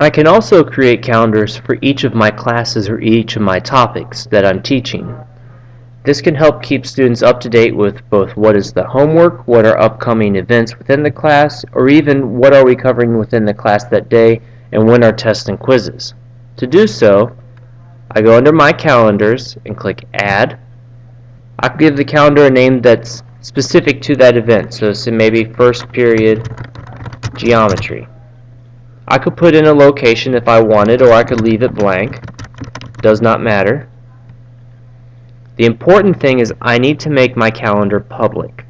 I can also create calendars for each of my classes or each of my topics that I'm teaching. This can help keep students up to date with both what is the homework, what are upcoming events within the class, or even what are we covering within the class that day and when are tests and quizzes. To do so, I go under my calendars and click Add. I can give the calendar a name that's specific to that event, so maybe first period geometry. I could put in a location if I wanted, or I could leave it blank. Does not matter. The important thing is I need to make my calendar public.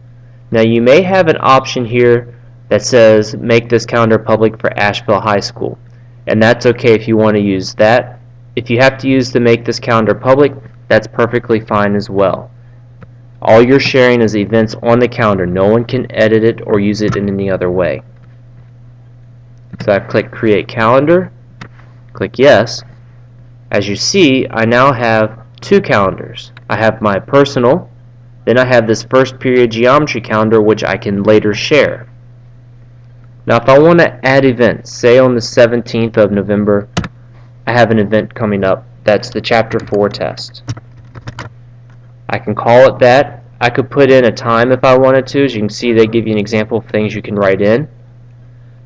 Now you may have an option here that says make this calendar public for Asheville High School, and that's okay if you want to use that. If you have to use the make this calendar public, that's perfectly fine as well. All you're sharing is events on the calendar. No one can edit it or use it in any other way. So I click Create Calendar, click Yes. As you see, I now have two calendars. I have my personal, then I have this first period geometry calendar which I can later share. Now if I want to add events, say on the 17th of November, I have an event coming up. That's the Chapter 4 test. I can call it that. I could put in a time if I wanted to. As you can see, they give you an example of things you can write in.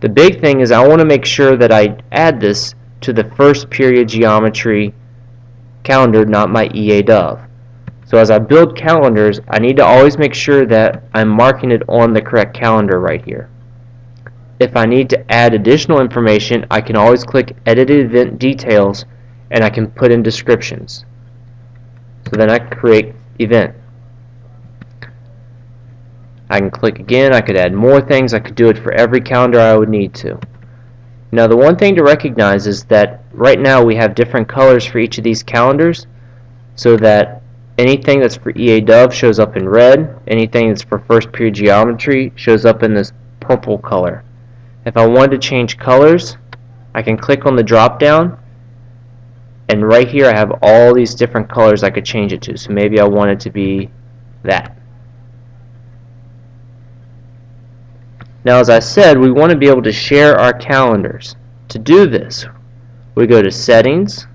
The big thing is I want to make sure that I add this to the first period geometry calendar, not my EADOV. So as I build calendars, I need to always make sure that I'm marking it on the correct calendar right here. If I need to add additional information, I can always click Edit Event Details and I can put in descriptions. So then I create event. I can click again, I could add more things, I could do it for every calendar I would need to. Now the one thing to recognize is that right now we have different colors for each of these calendars, so that anything that's for EADOV shows up in red, anything that's for first period geometry shows up in this purple color. If I wanted to change colors, I can click on the drop down, and right here I have all these different colors I could change it to. So maybe I want it to be that. Now as I said, we want to be able to share our calendars. To do this, we go to Settings,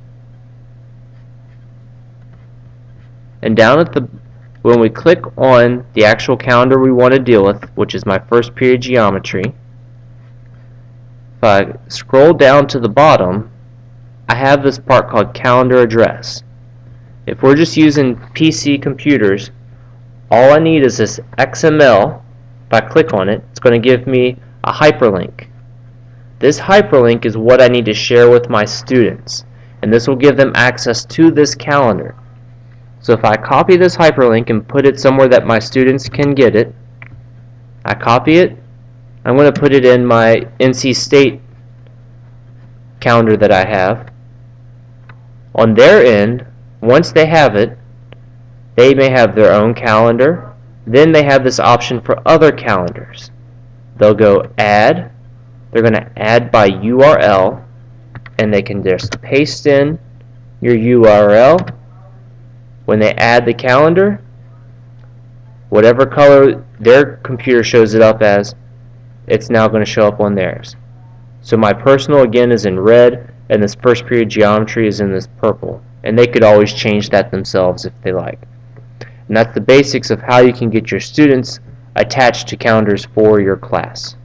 and down at when we click on the actual calendar we want to deal with, which is my first period geometry, if I scroll down to the bottom, I have this part called Calendar Address. If we're just using PC computers, all I need is this XML. If I click on it, it's going to give me a hyperlink. This hyperlink is what I need to share with my students, and this will give them access to this calendar. So if I copy this hyperlink and put it somewhere that my students can get it, I copy it, I'm going to put it in my NC State calendar that I have. On their end, once they have it, they may have their own calendar. Then they have this option for other calendars. They'll go Add. They're going to add by URL, and they can just paste in your URL. When they add the calendar, whatever color their computer shows it up as, it's now going to show up on theirs. So my personal again is in red, and this first period geometry is in this purple. And they could always change that themselves if they like. And that's the basics of how you can get your students attached to calendars for your class.